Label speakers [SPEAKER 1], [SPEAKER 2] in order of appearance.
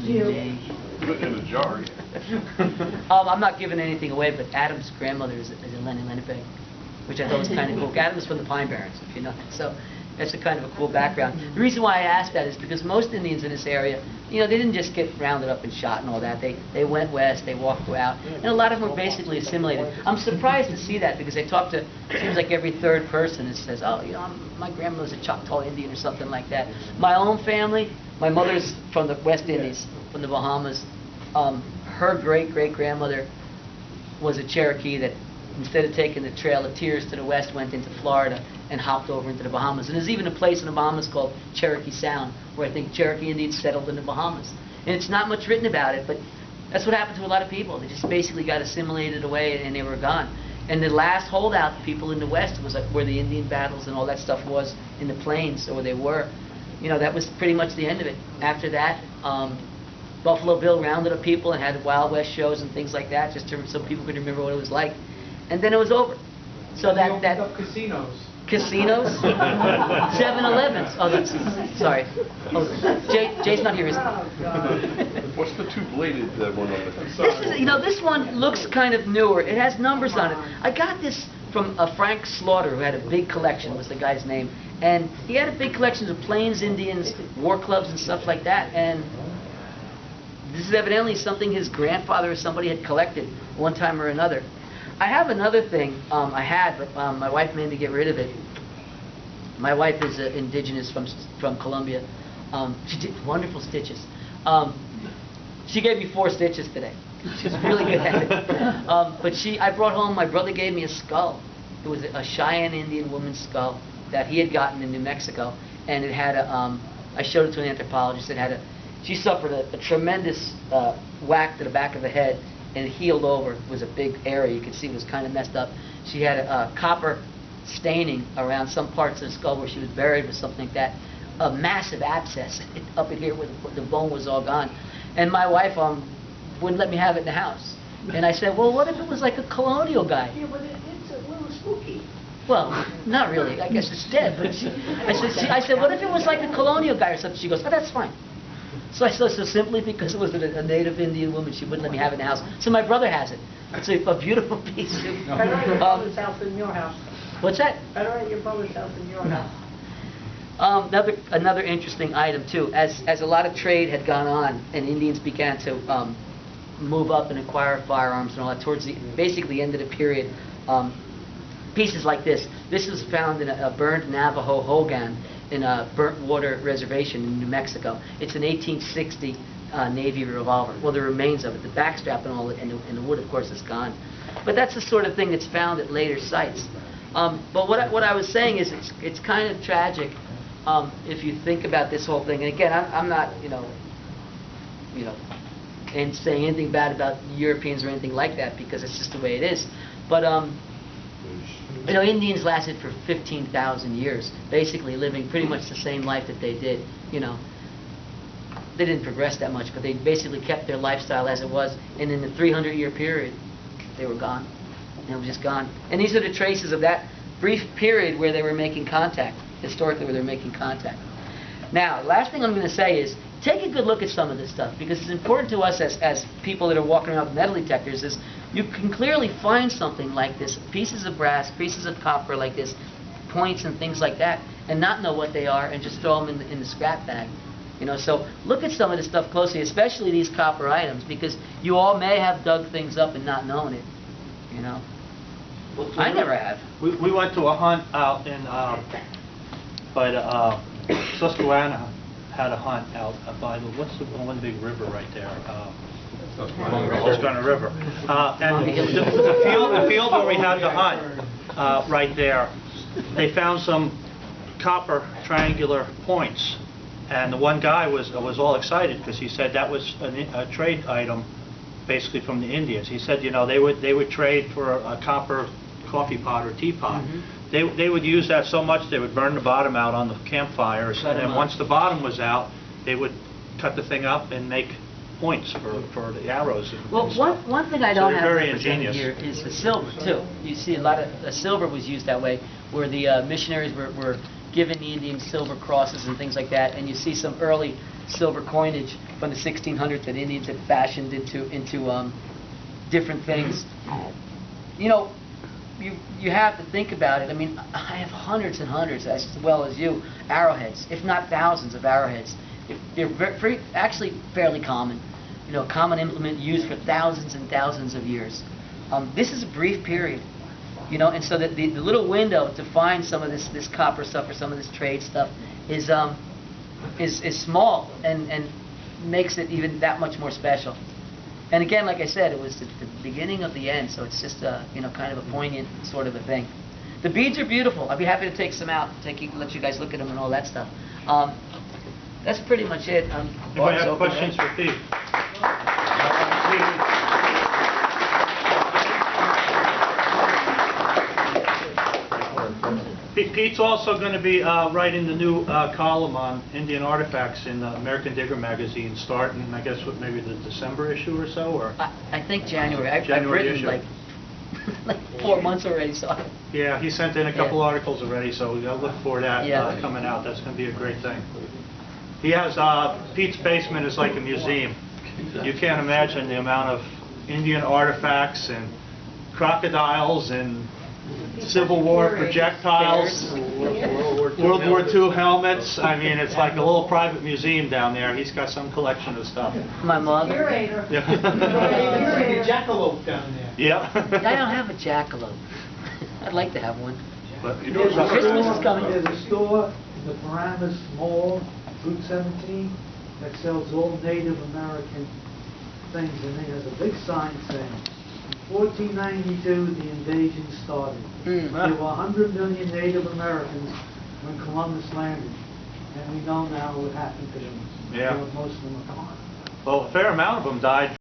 [SPEAKER 1] Me.
[SPEAKER 2] Put it in a jar.
[SPEAKER 1] I'm not giving anything away, but Adam's grandmother is in Lenny Leningrad, which I thought was kind of cool. Adam was from the Pine Barrens, if you know. So that's a kind of a cool background. The reason why I asked that is because most Indians in this area, you know, they didn't just get rounded up and shot and all that. They went west, they walked out, and a lot of them were basically assimilated. I'm surprised to see that because I talk to, it seems like every third person that says, oh, you know, my grandmother's a Choctaw Indian or something like that. My own family, my mother's from the West Indies, from the Bahamas. Her great-great-grandmother was a Cherokee that, instead of taking the Trail of Tears to the west, went into Florida and hopped over into the Bahamas. And there's even a place in the Bahamas called Cherokee Sound, where I think Cherokee Indians settled in the Bahamas. And it's not much written about it, but that's what happened to a lot of people. They just basically got assimilated away and they were gone. And the last holdout people in the West was where the Indian battles and all that stuff was in the plains, or where they were. You know, that was pretty much the end of it. After that, Buffalo Bill rounded up people and had Wild West shows and things like that, just so people could remember what it was like. And then it was over. So
[SPEAKER 3] they opened up casinos.
[SPEAKER 1] Casinos? 7-Elevens. Oh, that's, sorry. Oh, Jay's not here, is he?
[SPEAKER 2] What's the two-bladed one on the
[SPEAKER 1] This is, you know, this one looks kind of newer. It has numbers on it. I got this from Frank Slaughter, who had a big collection, was the guy's name. And he had a big collection of Plains Indians, war clubs and stuff like that. And this is evidently something his grandfather or somebody had collected one time or another. I have another thing I had, but my wife made me get rid of it. My wife is indigenous from Colombia. She did wonderful stitches. She gave me 4 stitches today. She's really good at it. But I brought home, my brother gave me a skull. It was a Cheyenne Indian woman's skull that he had gotten in New Mexico. And it had a, I showed it to an anthropologist. It had she suffered a tremendous whack to the back of the head, and it healed over. It was a big area. You could see it was kind of messed up. She had a copper staining around some parts of the skull where she was buried or something like that. A massive abscess up in here where the bone was all gone. And my wife wouldn't let me have it in the house. And I said, well, what if it was like a colonial guy?
[SPEAKER 4] Yeah, but it's a little spooky.
[SPEAKER 1] Well, not really. I guess it's dead. But I said, what if it was like a colonial guy or something? She goes, oh, that's fine. So I said, so simply because it was a native Indian woman, she wouldn't let me have it in the house. So my brother has it. It's a beautiful piece.
[SPEAKER 4] Better at your brother's house than your house.
[SPEAKER 1] What's that?
[SPEAKER 4] Better at your brother's house than your house.
[SPEAKER 1] Another interesting item too. As a lot of trade had gone on and Indians began to move up and acquire firearms and all that towards basically the end of the period, pieces like this. This was found in a burned Navajo hogan in a burnt water reservation in New Mexico. It's an 1860 Navy revolver. Well, the remains of it, the backstrap and all, and the wood, of course, is gone. But that's the sort of thing that's found at later sites. But what I was saying is it's kind of tragic if you think about this whole thing. And again, I'm not and saying anything bad about Europeans or anything like that, because it's just the way it is. But you know, Indians lasted for 15,000 years, basically living pretty much the same life that they did. You know, they didn't progress that much, but they basically kept their lifestyle as it was. And in the 300-year period, they were gone. And it was just gone. And these are the traces of that brief period where they were making contact, historically where they were making contact. Now, last thing I'm going to say is, take a good look at some of this stuff, because it's important to us as people that are walking around with metal detectors. Is you can clearly find something like this, pieces of brass, pieces of copper like this, points and things like that, and not know what they are and just throw them in the scrap bag. You know, so look at some of this stuff closely, especially these copper items, because you all may have dug things up and not known it. You know, I never have.
[SPEAKER 5] We went to a hunt out in Susquehanna. Had a hunt out by what's the one big river right there? Susquehanna River. And the field where we had the hunt right there, they found some copper triangular points, and the one guy was all excited because he said that was a trade item, basically from the Indians. He said, you know, they would trade for a copper coffee pot or teapot. Mm-hmm. They would use that so much they would burn the bottom out on the campfires, and then once the bottom was out, they would cut the thing up and make points for the arrows.
[SPEAKER 1] Well, one thing I don't have represented here is the silver too. You see a lot of silver was used that way, where the missionaries were giving the Indians silver crosses and things like that, and you see some early silver coinage from the 1600s that Indians had fashioned into different things. You know, you have to think about it. I mean, I have hundreds and hundreds, as well as you, arrowheads, if not thousands of arrowheads. They're actually fairly common. You know, common implement used for thousands and thousands of years. This is a brief period, you know, and so that the little window to find some of this copper stuff or some of this trade stuff is small and makes it even that much more special. And again, like I said, it was the beginning of the end, so it's just you know, kind of a poignant sort of a thing. The beads are beautiful. I'd be happy to take some out, let you guys look at them and all that stuff. That's pretty much it.
[SPEAKER 5] Anybody have questions for Pete? Pete's also going to be writing the new column on Indian artifacts in American Digger magazine, starting, I guess, with maybe the December issue or so, or
[SPEAKER 1] I think January. I've
[SPEAKER 5] January
[SPEAKER 1] written
[SPEAKER 5] issue.
[SPEAKER 1] like 4 months already, so.
[SPEAKER 5] Yeah, he sent in a couple
[SPEAKER 1] Yeah.
[SPEAKER 5] articles already, so we got to look for that
[SPEAKER 1] Yeah.
[SPEAKER 5] coming out. That's going to be a great thing. He has Pete's basement is like a museum. You can't imagine the amount of Indian artifacts and crocodiles and Civil War projectiles, World War II helmets. I mean, it's like a little private museum down there. He's got some collection of stuff.
[SPEAKER 1] My mother.
[SPEAKER 4] Curator.
[SPEAKER 5] Yeah.
[SPEAKER 3] It's like a jackalope down there.
[SPEAKER 5] Yeah.
[SPEAKER 1] I don't have a jackalope. I'd like to have one.
[SPEAKER 5] But
[SPEAKER 2] You know,
[SPEAKER 3] There's a
[SPEAKER 1] Christmas
[SPEAKER 3] store-
[SPEAKER 1] is coming.
[SPEAKER 3] There's a store in the Paramus Mall, Route 17, that sells all Native American things, and it has a big sign saying, in 1492, the invasion started.
[SPEAKER 1] Mm.
[SPEAKER 3] There were 100 million Native Americans when Columbus landed, and we know now what happened to them.
[SPEAKER 5] Yeah.
[SPEAKER 3] Most of them are gone.
[SPEAKER 5] Well, a fair amount of them died